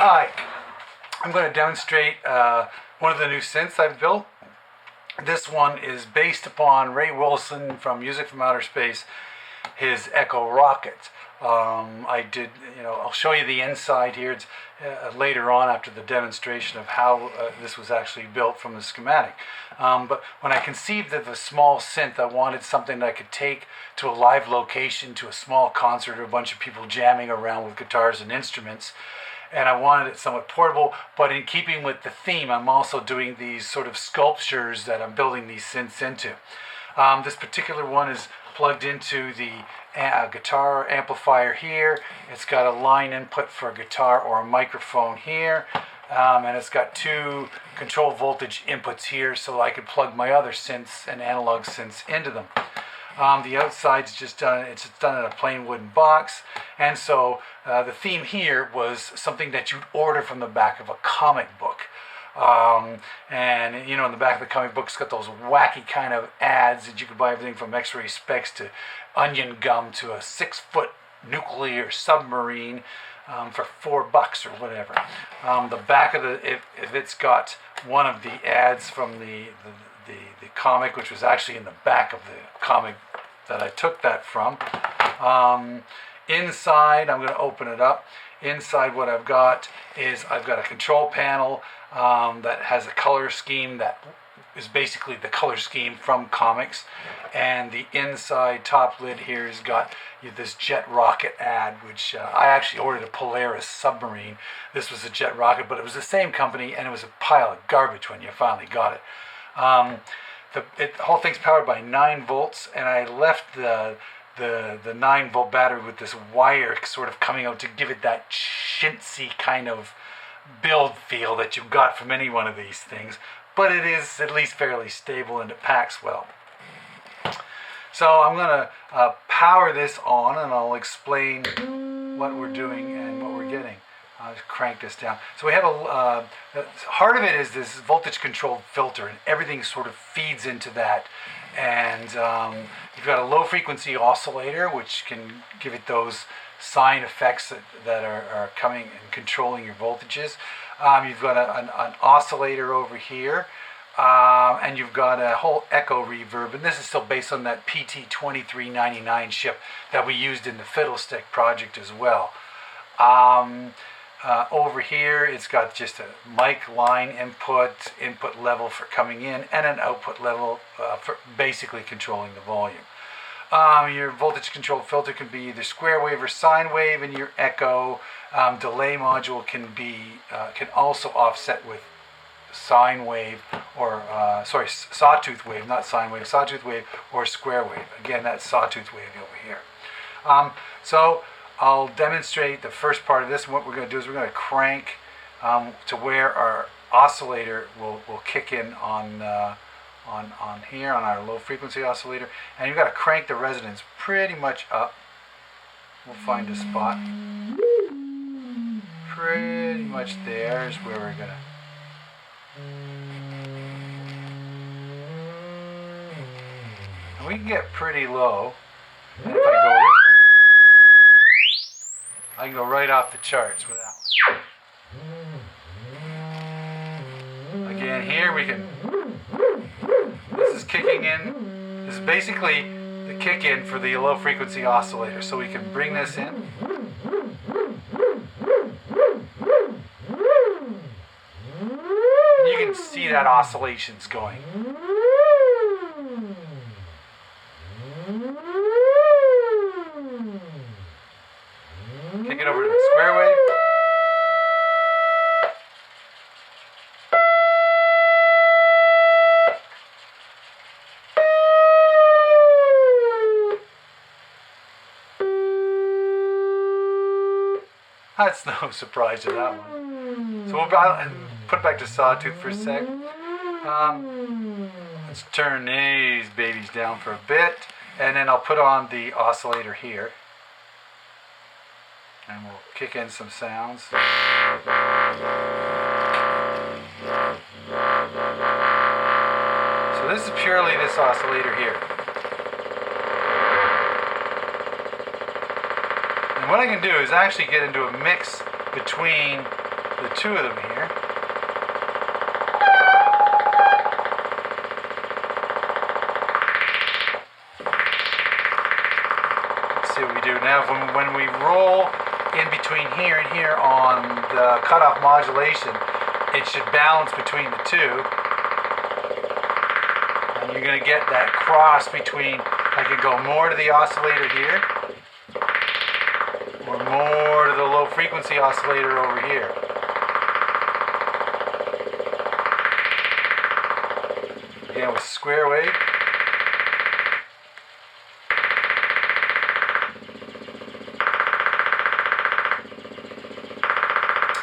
Hi, I'm going to demonstrate one of the new synths I've built. This one is based upon Ray Wilson from Music from Outer Space, his Echo Roket. I'll show you the inside here. It's later on after the demonstration of how this was actually built from the schematic. But when I conceived of a small synth, I wanted something that I could take to a live location, to a small concert or a bunch of people jamming around with guitars and instruments. And I wanted it somewhat portable, but in keeping with the theme, I'm also doing these sort of sculptures that I'm building these synths into. This particular one is plugged into the guitar amplifier here. It's got a line input for a guitar or a microphone here. And it's got two control voltage inputs here, so I can plug my other synths and analog synths into them. The outside's just done, it's done in a plain wooden box, and so the theme here was something that you'd order from the back of a comic book. And you know, in the back of the comic book, it's got those wacky kind of ads that you could buy everything from X-ray specs to onion gum to a 6-foot nuclear submarine for $4 or whatever. The back of if it's got one of the ads from the comic, which was actually in the back of the comic that I took that from. Inside, I'm going to open it up. Inside, what I've got is I've got a control panel that has a color scheme that is basically the color scheme from comics, and the inside top lid here has got this jet rocket ad, which I actually ordered a Polaris submarine. This was a jet rocket, but it was the same company, and it was a pile of garbage when you finally got it. The whole thing's powered by 9 volts, and I left the 9-volt battery with this wire sort of coming out to give it that chintzy kind of build feel that you've got from any one of these things, but it is at least fairly stable and it packs well. So I'm going to power this on, and I'll explain what we're doing and what we're getting. I'll just crank this down. So we have the heart of it is this voltage controlled filter, and everything sort of feeds into that. And you've got a low frequency oscillator, which can give it those sine effects that are coming and controlling your voltages. You've got an oscillator over here, and you've got a whole echo reverb, and this is still based on that PT2399 chip that we used in the Fiddlestick project as well. Over here, it's got just a mic line input level for coming in, and an output level for basically controlling the volume. Your voltage control filter can be either square wave or sine wave, and your echo delay module can also offset with sine wave or sawtooth wave, not sine wave, sawtooth wave or square wave. Again, that's sawtooth wave over here. So I'll demonstrate the first part of this, and what we're going to do is we're going to crank to where our oscillator will kick in on here on our low frequency oscillator, and you've got to crank the resonance pretty much up. We'll find a spot. Pretty much there is where we're going to. And we can get pretty low. And if I go this way, I can go right off the charts with that one. Again, here we can. This is kicking in. This is basically the kick in for the low frequency oscillator. So we can bring this in. And you can see that oscillation's going. Kick it over to the square wave. That's no surprise to that one. So we'll put it back to sawtooth for a sec. Let's turn these babies down for a bit, and then I'll put on the oscillator here. And we'll kick in some sounds. So this is purely this oscillator here. And what I can do is actually get into a mix between the two of them here. Let's see what we do now. When we roll in between here and here on the cutoff modulation, it should balance between the two. And you're going to get that cross between, I could go more to the oscillator here, or more to the low frequency oscillator over here. Again with square wave.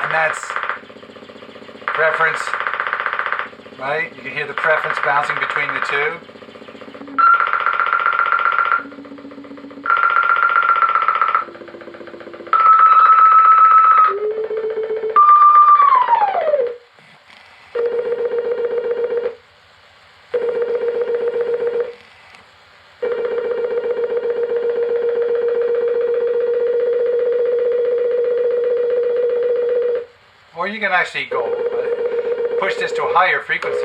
And that's preference, right? You can hear the preference bouncing between the two. Or you can actually go push this to a higher frequency.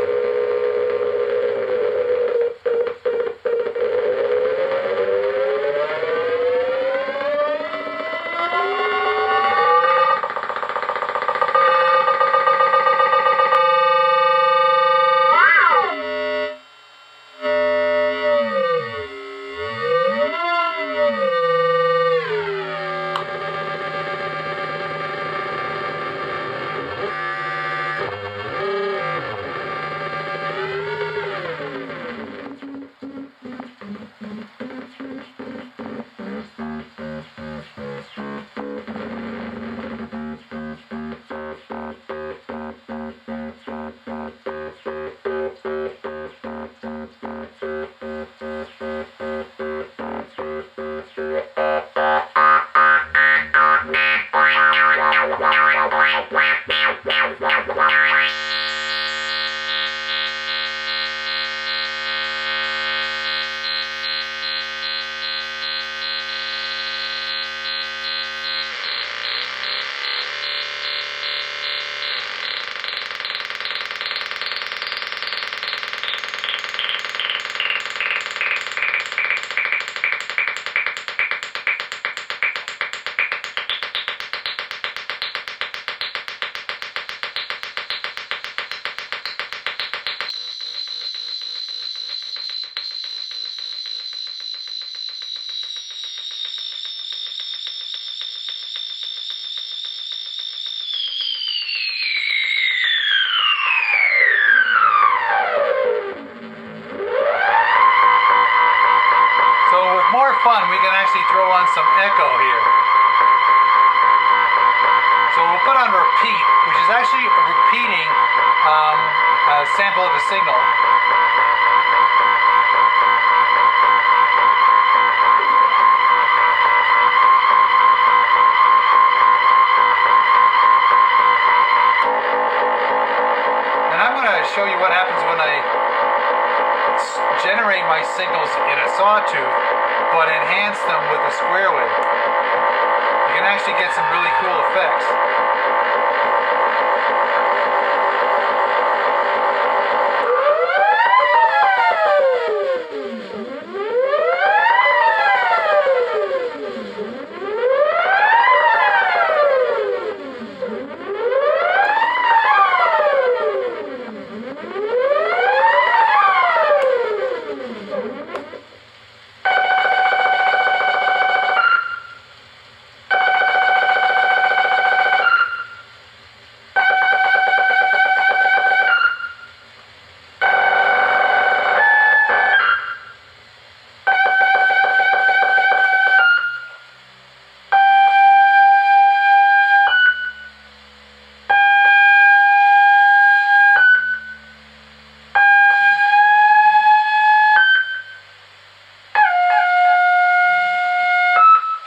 Fun, we can actually throw on some echo here. So we'll put on repeat, which is actually a repeating a sample of a signal. And I'm going to show you what happens when I generate my signals in a sawtooth, but enhance them with a square wave. You can actually get some really cool effects.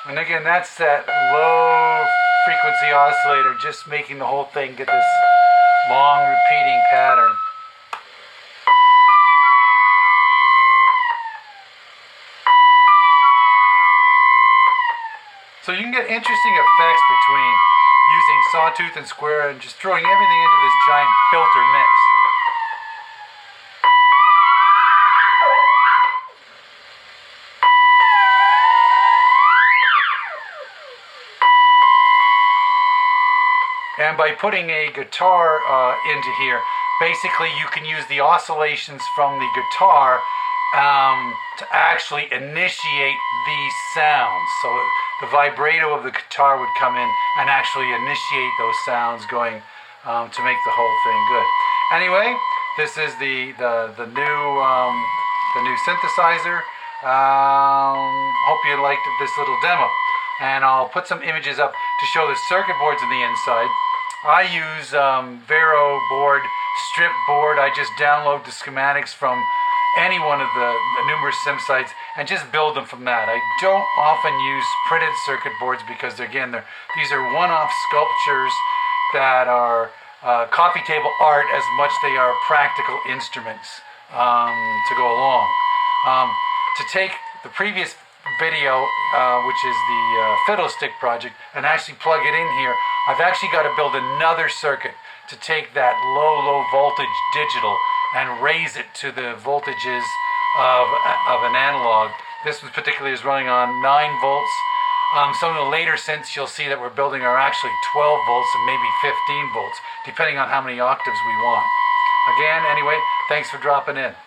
And again, that's that low frequency oscillator, just making the whole thing get this long repeating pattern. So you can get interesting effects between using sawtooth and square and just throwing everything into this giant filter mix. And by putting a guitar into here, basically you can use the oscillations from the guitar to actually initiate these sounds. So the vibrato of the guitar would come in and actually initiate those sounds going to make the whole thing good. Anyway, this is the new synthesizer. Hope you liked this little demo. And I'll put some images up to show the circuit boards on the inside. I use Vero board, strip board. I just download the schematics from any one of the numerous sim sites and just build them from that. I don't often use printed circuit boards because again, these are one-off sculptures that are coffee table art as much they are practical instruments to go along. To take the previous video, which is the fiddle stick project, and actually plug it in here, I've actually got to build another circuit to take that low voltage digital and raise it to the voltages of an analog. This one particularly is running on 9 volts. Some of the later synths you'll see that we're building are actually 12 volts and maybe 15 volts, depending on how many octaves we want. Again, anyway, thanks for dropping in.